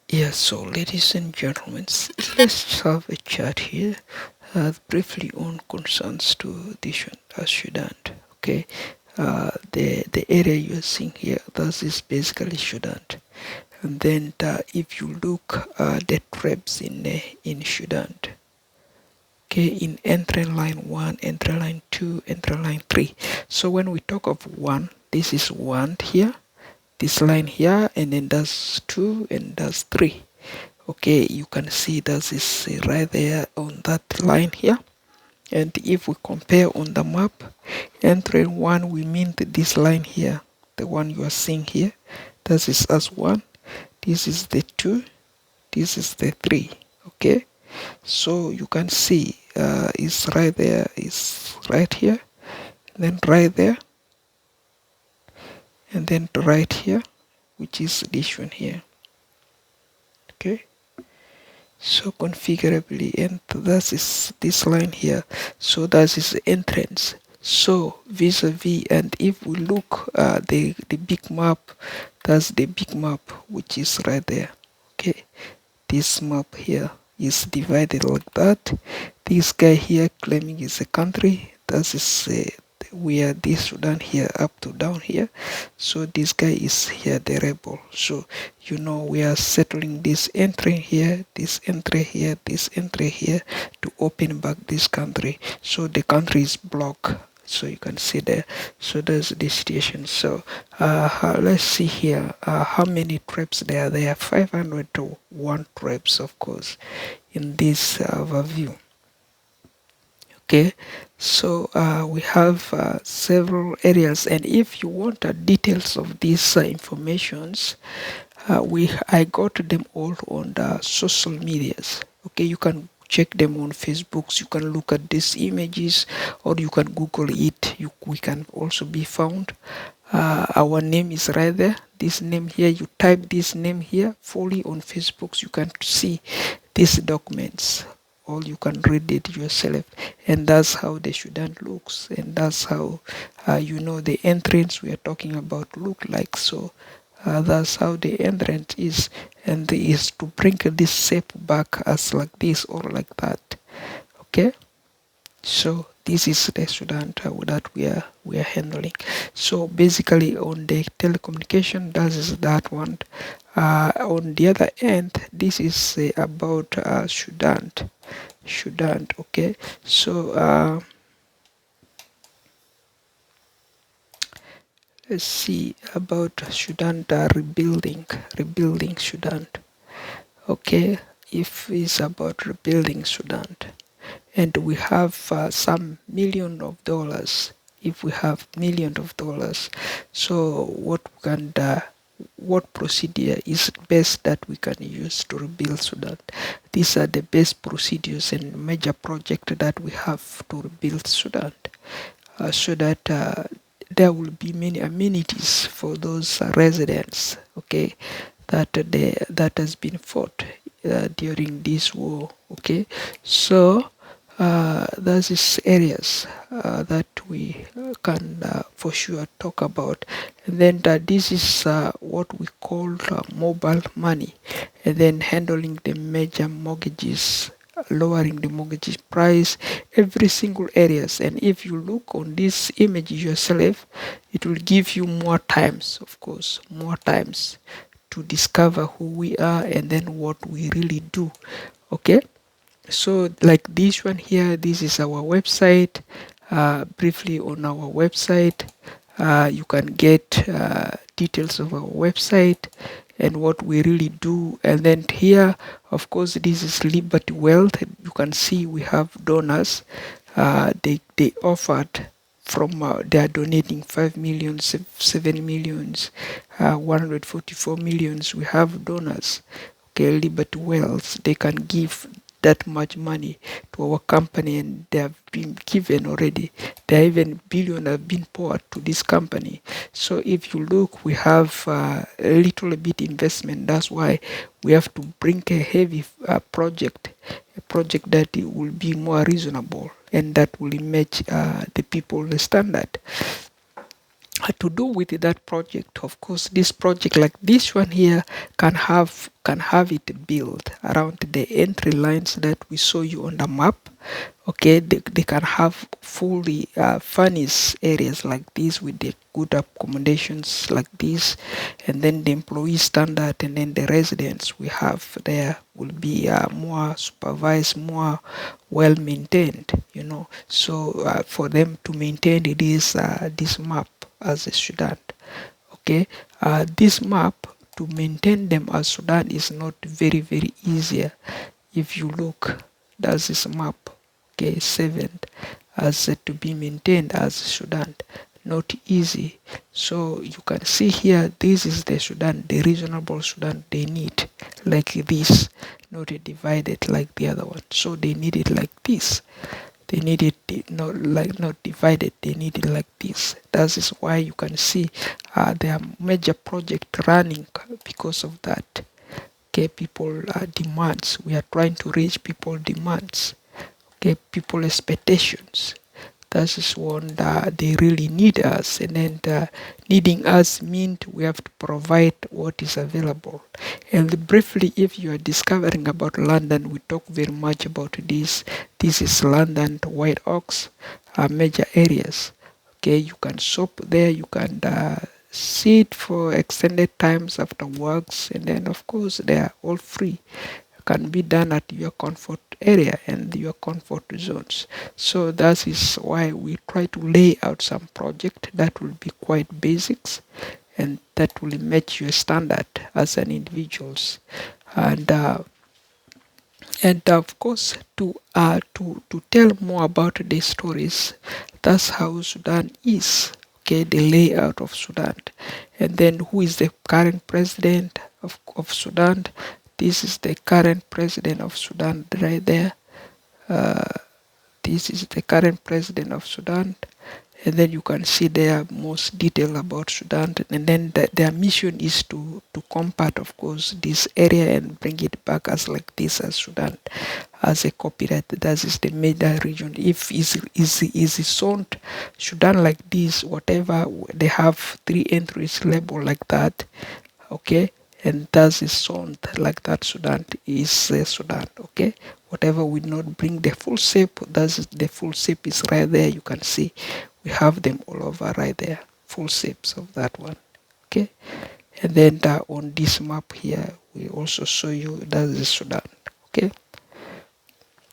Yes, so ladies and gentlemen, let's have a chat here briefly on concerns to the Sudan. Okay, the area you're seeing here, that is basically Sudan. And then if you look the tribes in Sudan, okay, in entry line 1, entry line 2, entry line 3. So when we talk of 1, this is 1 here, this line here, and then that's 2 and that's 3. Okay, you can see that is right there on that line here. And if we compare on the map, entry 1 we mean this line here, the one you are seeing here, that is as 1, this is the 2, this is the 3. Okay, so you can see it's right there, it's right here, then right there, and then right here, which is this one here. Okay, so configurably, and that is this line here, so that is the entrance. So vis-a-vis, and if we look the big map, that's the big map which is right there. Okay, this map here is divided like that. This guy here claiming is a country, that is where this Sudan here up to down here. So this guy is here the rebel. So you know we are settling this entry here, this entry here, this entry here to open back this country. So the country is blocked. So you can see there. So that's the situation. So let's see here how many trips there are. There are 500 to 1 trips, of course, in this overview. Okay, so we have several areas, and if you want details of these informations, I got them all on the social medias. Okay, you can check them on Facebook. You can look at these images, or you can Google it. We can also be found. Our name is right there. This name here, you type this name here fully on Facebook. You can see these documents, or you can read it yourself, and that's how the Sudan looks, and that's how you know the entrance we are talking about look like. So that's how the entrance is, and is to bring this shape back as like this or like that. Okay, so this is the Sudan that we are handling. So basically on the telecommunication, that is that one. On the other end, this is about Sudan. Okay, so let's see about Sudan rebuilding Sudan. Okay, if it's about rebuilding Sudan, and we have some million of dollars, if we have millions of dollars, so what procedure is best that we can use to rebuild Sudan? These are the best procedures and major project that we have to rebuild Sudan, so that there will be many amenities for those residents. Okay, that has been fought during this war. Okay, so there's these areas that we can for sure talk about, and then this is what we call mobile money, and then handling the major mortgages, lowering the mortgage price, every single areas. And if you look on this image yourself, it will give you more times, of course, more times to discover who we are and then what we really do. Okay, so like this one here, this is our website. Briefly on our website, you can get details of our website and what we really do. And then here, of course, this is Liberty Wealth. You can see we have donors. They offered from they are donating 5 million, 7 millions, 144 millions. We have donors. Okay, Liberty Wealth, they can give that much money to our company, and they have been given already. There are even billion have been poured to this company. So if you look, we have a little bit investment. That's why we have to bring a heavy project, a project that it will be more reasonable and that will match the people standard. to do with that project. Of course, this project like this one here can have it built around the entry lines that we saw you on the map. Okay, they can have fully furnished areas like this with the good accommodations like this, and then the employee standard, and then the residents we have there will be more supervised, more well maintained, so for them to maintain this map as a Sudan. Okay, this map to maintain them as Sudan is not very very easier. If you look, that's this map. Okay, 7 as to be maintained as Sudan, not easy. So you can see here, this is the Sudan, the reasonable Sudan they need, like this, not divided like the other one. So they need it like this. They need it not divided. They need it like this. That is why you can see there are major project running because of that. Okay, people demands. We are trying to reach people demands. Okay, people expectations. That is one that they really need us, and then needing us means we have to provide what is available. And briefly, if you are discovering about London, we talk very much about this. This is London to White Oaks, major areas. Okay, you can shop there, you can sit for extended times after works, and then of course they are all free, can be done at your comfort area and your comfort zones. So that is why we try to lay out some project that will be quite basics and that will match your standard as an individuals. And of course to tell more about the stories, that's how Sudan is. Okay, the layout of Sudan, and then who is the current president of Sudan. This is the current president of Sudan right there. uh, this is the current president of Sudan, and then you can see their most detail about Sudan, and then their mission is to compact, of course, this area and bring it back as like this as Sudan, as a copyright. That is the major region. If is zoned Sudan like this, whatever they have 3 entries label like that. Okay, and that is zoned like that. Sudan is Sudan. Okay, whatever will not bring the full shape, that's the full shape is right there. You can see we have them all over right there, full shapes of that one. Okay, and then on this map here we also show you that is Sudan. Okay,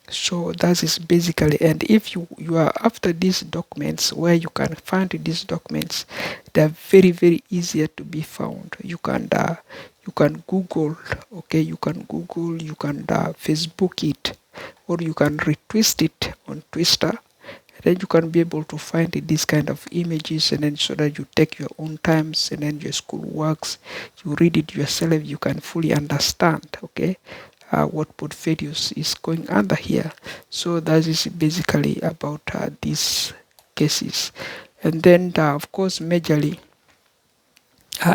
so that is basically, and if you are after these documents, where you can find these documents, they're very very easier to be found. You can Google. Okay, you can Google, you can Facebook it, or you can retweet it on Twitter. Then you can be able to find these kind of images, and then so that you take your own times, and then your school works, you read it yourself, you can fully understand. Okay, what portfolios is going under here. So that is basically about these cases. And then of course majorly,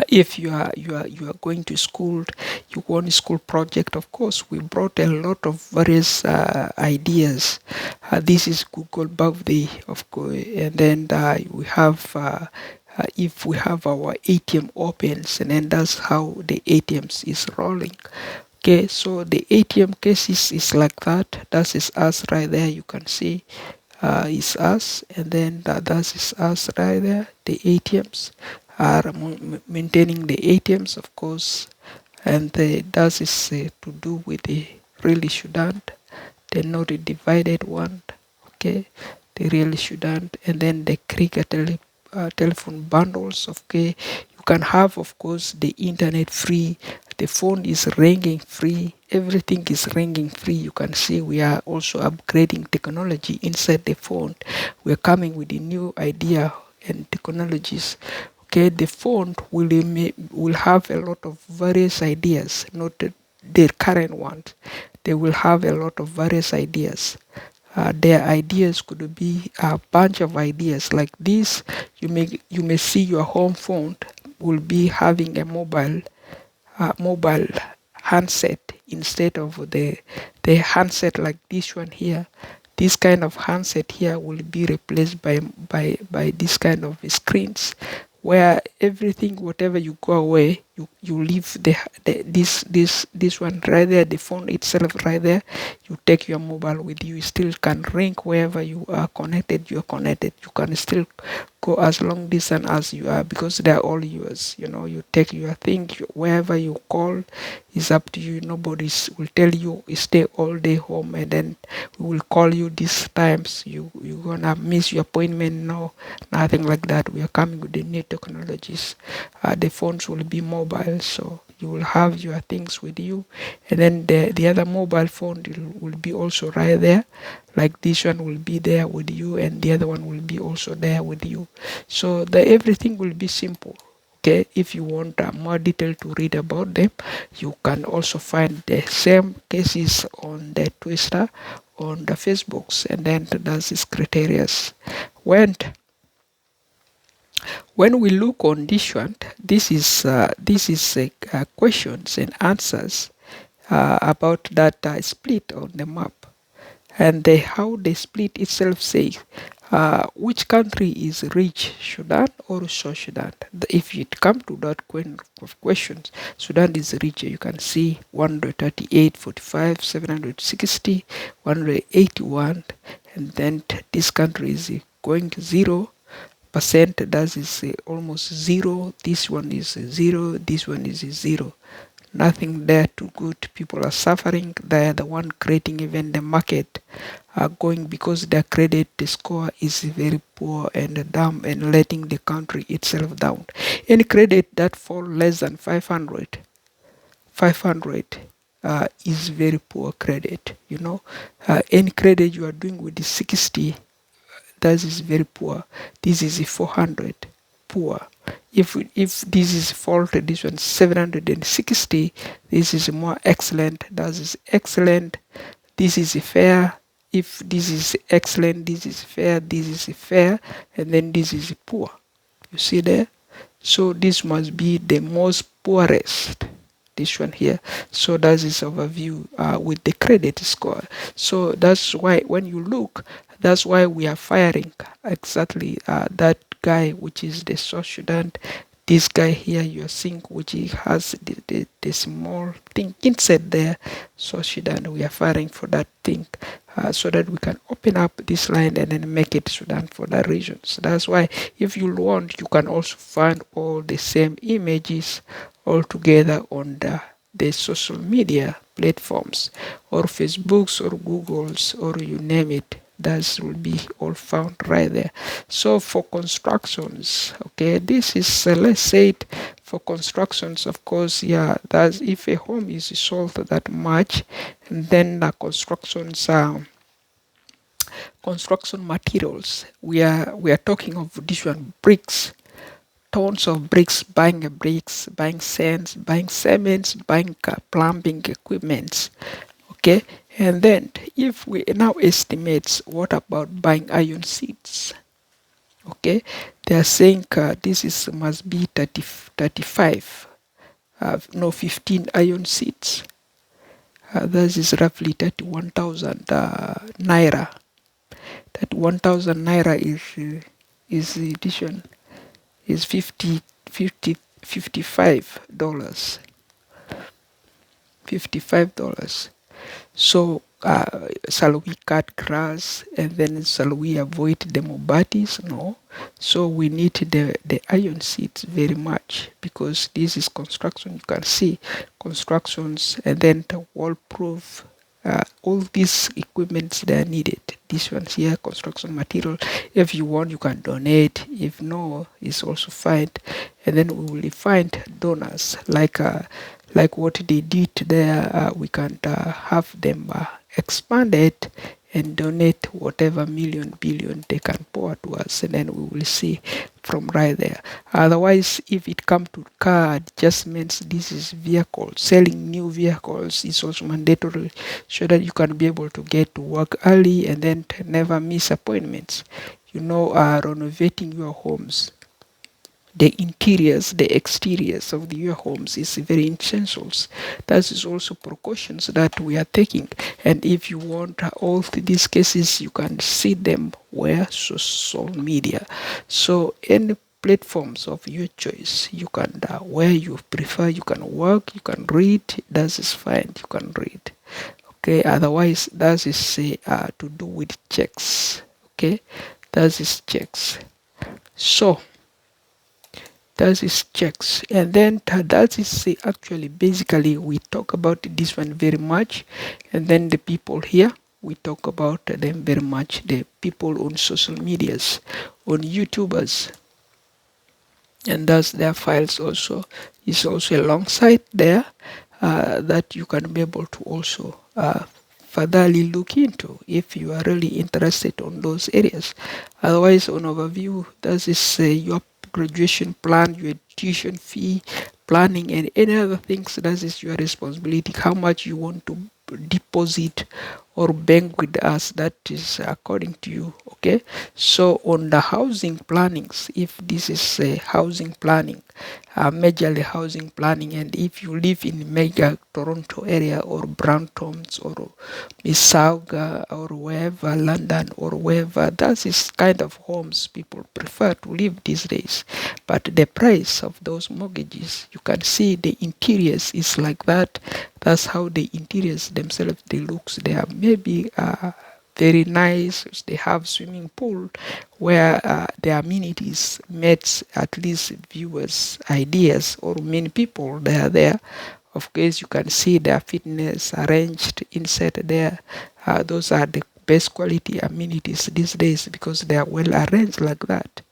if you are going to school, you want a school project, of course we brought a lot of various ideas. This is Google birthday, of course, and then we have if we have our ATM opens, and then that's how the ATMs is rolling. Okay, so the ATM cases is like that. That is us right there. You can see is us, and then that is us right there. The ATMs are maintaining the ATMs, of course, and that is to do with the really Sudan, the not divided one. Okay, the really Sudan, and then the cricket telephone bundles. Okay, you can have, of course, the internet free, the phone is ringing free, everything is ringing free. You can see we are also upgrading technology inside the phone. We're coming with a new idea and technologies. Okay, the phone will have a lot of various ideas, not the current ones. They will have a lot of various ideas. Their ideas could be a bunch of ideas like this. You may see your home phone will be having a mobile handset instead of the handset like this one here. This kind of handset here will be replaced by this kind of screens where everything, whatever you go away, you leave this one right there, the phone itself right there. You take your mobile with you. You still can ring wherever you are connected. You're connected. You can still go as long distance as you are, because they are all yours. You take your thing wherever you call. Is up to you. Nobody will tell you stay all day home and then we will call you these times. You're gonna miss your appointment. No, nothing like that. We are coming with the new technologies. The phones will be mobile, so you will have your things with you, and then the other mobile phone will be also right there. Like this one will be there with you, and the other one will be also there with you. So everything will be simple. Okay, if you want more detail to read about them, you can also find the same cases on the Twitter, on the Facebooks, and then that's its criteria. When when we look on this one, this is questions and answers about that split on the map, and how the split itself says which country is rich, Sudan or South Sudan. If it come to that of questions, Sudan is richer. You can see 138, 45, 760, 181, and then this country is going 0%. That is almost zero. This one is zero. This one is zero. Nothing there too good. People are suffering. They're the one creating even the market going, because their credit score is very poor and dumb and letting the country itself down. Any credit that fall less than 500 is very poor credit. Any credit you are doing with the 60, that is very poor. This is 400, poor. If this is faulted, this one 760, this is more excellent. That is excellent. This is fair. If this is excellent, this is fair, this is fair, and then this is poor. You see there? So this must be the most poorest, this one here. So that is overview with the credit score. So that's why when you look, that's why we are firing exactly that guy, which is the South Sudan. This guy here you are seeing, which he has the small thing inside there, South Sudan. We are firing for that thing so that we can open up this line and then make it Sudan for that region. So that's why if you want, you can also find all the same images all together on the social media platforms, or Facebooks or Googles, or you name it. That will be all found right there. So for constructions, okay, this is let's say it for constructions, of course, yeah, that's if a home is sold that much, and then the construction materials, we are talking of this one, bricks, tons of bricks, buying sands, buying cements, buying plumbing equipments. Okay, and then if we now estimate, what about buying iron seeds? Okay, they are saying this is must be 35, no 15 iron seeds. That is roughly 31,000 naira. That 1,000 naira is edition is 55 dollars. $55. So shall we cut grass and then shall we avoid the mobatis? No. So we need the iron seeds very much, because this is construction. You can see constructions, and then the wall proof. All these equipments that are needed. This one's here, construction material. If you want, you can donate. If no, it's also fine. And then we will find donors like what they did there. We can have them expand it and donate whatever million billion they can pour to us, and then we will see from right there. Otherwise, if it comes to car adjustments, this is vehicles, selling new vehicles is also mandatory, so that you can be able to get to work early and then never miss appointments. Renovating your homes, the interiors, the exteriors of your homes is very essential. That is also precautions that we are taking. And if you want all these cases, you can see them where social media. So any platforms of your choice. You can where you prefer, you can work, you can read. That is fine. You can read. Okay. Otherwise, that is to do with checks. Okay. That is checks. So that is checks, and then that is actually basically we talk about this one very much, and then the people here we talk about them very much. The people on social medias, on YouTubers, and that's their files also is also alongside there that you can be able to also furtherly look into if you are really interested on those areas. Otherwise, on overview, that is your graduation plan, your tuition fee planning, and any other things. That is your responsibility. How much you want to deposit or bank with us, that is according to you. Okay, so on the housing plannings, if this is a housing planning, majorly housing planning, and if you live in mega Toronto area or Brantons or Mississauga or wherever, London or wherever, that is kind of homes people prefer to live these days. But the price of those mortgages, you can see the interiors is like that. That's how the interiors themselves they looks. They are maybe very nice. They have swimming pool where the amenities meets at least viewers' ideas, or many people they are there. Of course, you can see their fitness arranged inside there. Those are the best quality amenities these days because they are well arranged like that.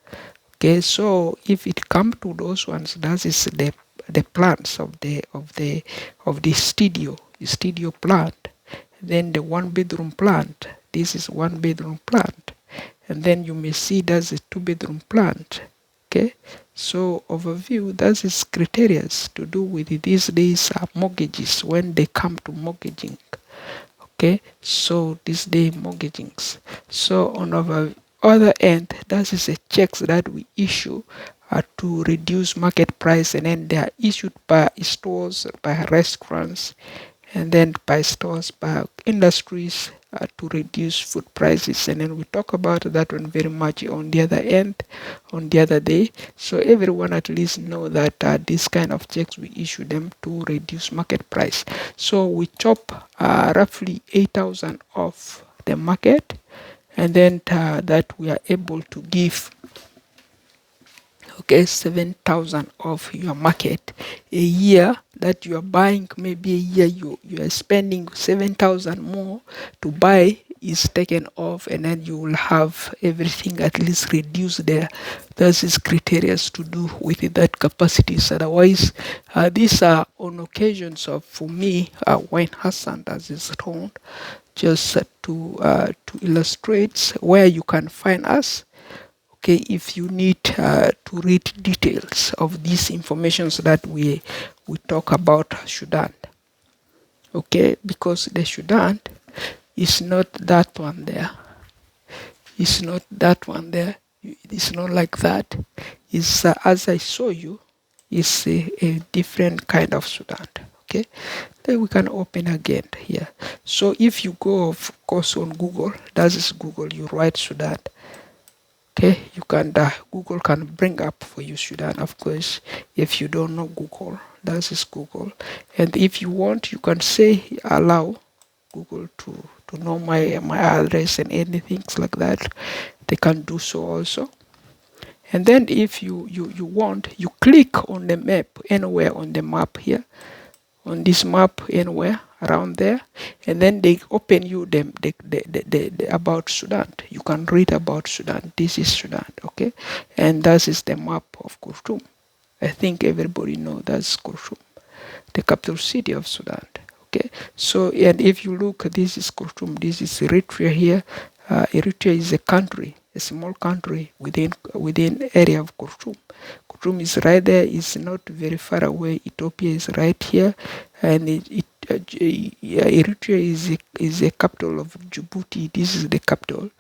Okay, so if it comes to those ones, that is the plans of the studio plant. Then the 1 bedroom plant. This is 1 bedroom plant, and then you may see that's a 2 bedroom plant. Okay, so overview, that is criteria to do with these days mortgages when they come to mortgaging. Okay, so these day mortgagings. So on our other end, that is a checks that we issue to reduce market price, and then they are issued by stores, by restaurants, and then by stores, by industries to reduce food prices. And then we talk about that one very much on the other end, on the other day. So everyone at least know that this kind of checks we issue them to reduce market price. So we chop roughly 8,000 off the market, and then that we are able to give 7,000 of your market a year that you are buying. Maybe a year you are spending 7,000 more to buy is taken off, and then you will have everything at least reduced there. That is criteria to do with that capacities. Otherwise, these are on occasions of, for me, Wayne Hassan, as is told, just to illustrate where you can find us. Okay, if you need to read details of these informations that we talk about Sudan. Okay, because the Sudan is not that one there. It's not that one there. It's not like that. It's as I show you, it's a different kind of Sudan. Okay, then we can open again here. So if you go, of course, on Google, that is Google, you write Sudan. Okay, you can Google can bring up for you Sudan. Of course, if you don't know Google, that is Google. And if you want, you can say allow Google to know my address and anything like that. They can do so also. And then if you want, you click on the map anywhere on the map here, on this map anywhere around there, and then they open you the about Sudan. You can read about Sudan. This is Sudan, okay, and that is the map of Khartoum. I think everybody know that's Khartoum, the capital city of Sudan. Okay, so and if you look, this is Khartoum. This is Eritrea here. Eritrea is a country, a small country within area of Khartoum. Khartoum is right there. It's not very far away. Ethiopia is right here, and Eritrea is a capital of Djibouti. This is the capital,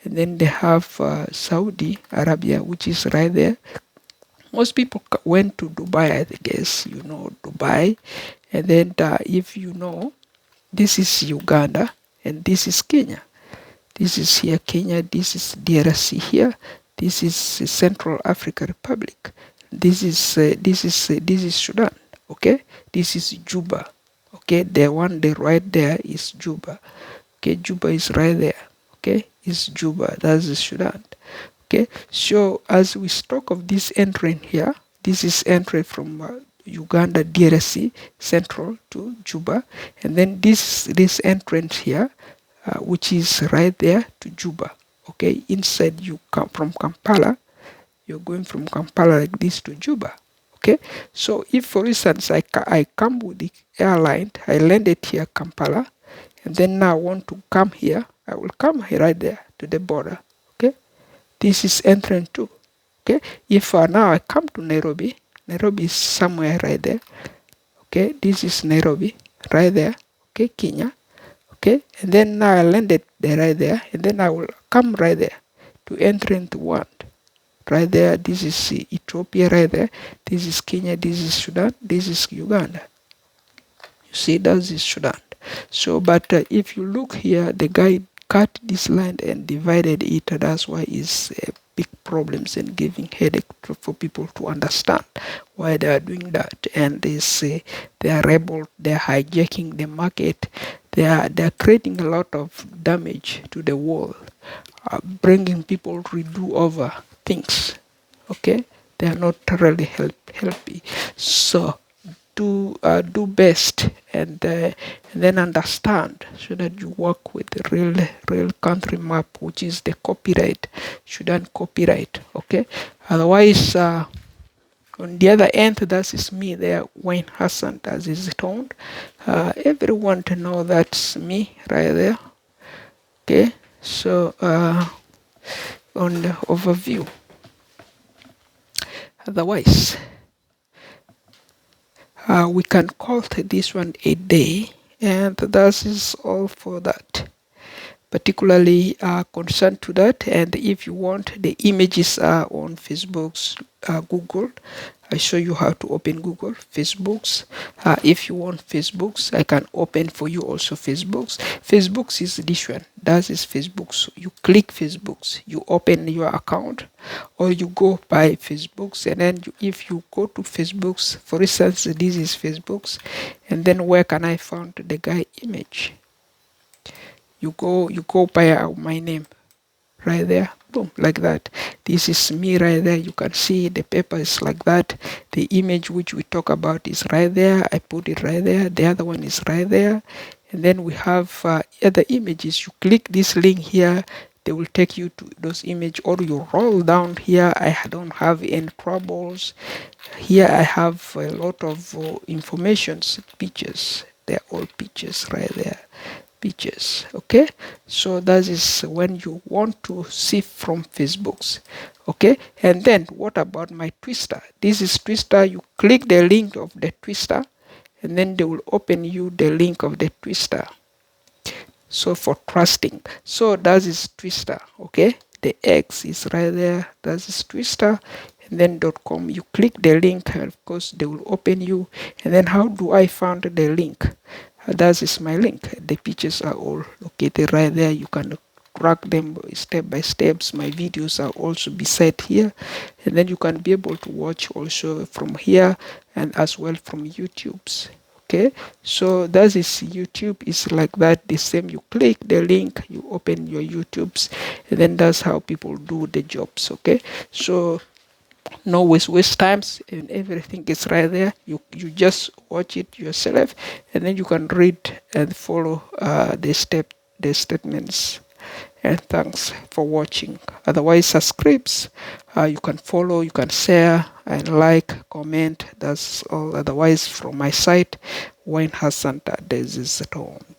and then they have Saudi Arabia, which is right there. Most people went to Dubai, I guess you know Dubai, and then if you know, this is Uganda and this is Kenya. This is here Kenya, this is DRC here, This is Central African Republic. This is Sudan. Okay, this is Juba. Okay, the one the right there is Juba. Okay, Juba is right there. Okay, is Juba. That's Sudan. Okay, so as we talk of this entering here, this is entry from Uganda DRC Central to Juba, and then this entrance here, which is right there to Juba. Okay, inside you come from Kampala, you're going from Kampala like this to Juba. Okay, so if for instance I come with the airline, I landed here Kampala, and then now I want to come here, I will come here right there to the border. Okay, this is entrance too. Okay, if now I come to Nairobi, Nairobi is somewhere right there. Okay, this is Nairobi right there. Okay, Kenya. Okay, and then now I landed there right there, and then I will come right there to entrance one. Right there, this is Ethiopia right there, this is Kenya, this is Sudan, this is Uganda. You see, that is Sudan. So, but if you look here, the guy cut this land and divided it. That's why it's big problems and giving headache for people to understand why they are doing that. And they say they are rebel, they are hijacking the market, they are creating a lot of damage to the world, bringing people to do over things. Okay, they are not really healthy. So do best and then understand, so that you work with the real country map, which is the copyright. Shouldn't copyright. Okay, otherwise on the other end, that is me there, Wayne Hassan, as is told. Everyone to know that's me right there. Okay, so on the overview. Otherwise, we can call this one a day, and that is all for that. Particularly concerned to that, and if you want, the images are on Facebook's Google. I show you how to open Google, Facebook's. If you want Facebook's, I can open for you also Facebook's. Facebook's is this one. That is Facebook's. You click Facebook's, you open your account, or you go by Facebook's, and then if you go to Facebook's, for instance, this is Facebook's, and then where can I find the guy image? You go by my name right there, boom, like that. This is me right there. You can see the paper is like that. The image which we talk about is right there. I put it right there. The other one is right there. And then we have other images. You click this link here, they will take you to those images, or you roll down here. I don't have any troubles. Here I have a lot of informations, pictures. They're all pictures right there. Pictures. Okay, so that is when you want to see from Facebook's. Okay, and then what about my Twister? This is Twister. You click the link of the Twister, and then they will open you the link of the Twister. So for trusting, so that is Twister. Okay, the X is right there. That is Twister. And then .com, you click the link, and of course they will open you. And then how do I find the link? That is my link. The pictures are all located right there. You can track them step by steps. My videos are also beside here, and then you can be able to watch also from here and as well from YouTube's. Okay, so that is YouTube is like that. The same, you click the link, you open your YouTube's, and then that's how people do the jobs. Okay, so no waste times, and everything is right there. You just watch it yourself, and then you can read and follow the statements. And thanks for watching. Otherwise, subscribes, you can follow, you can share and like, comment. That's all. Otherwise, from my site, Wayne Hassan, this is Toned.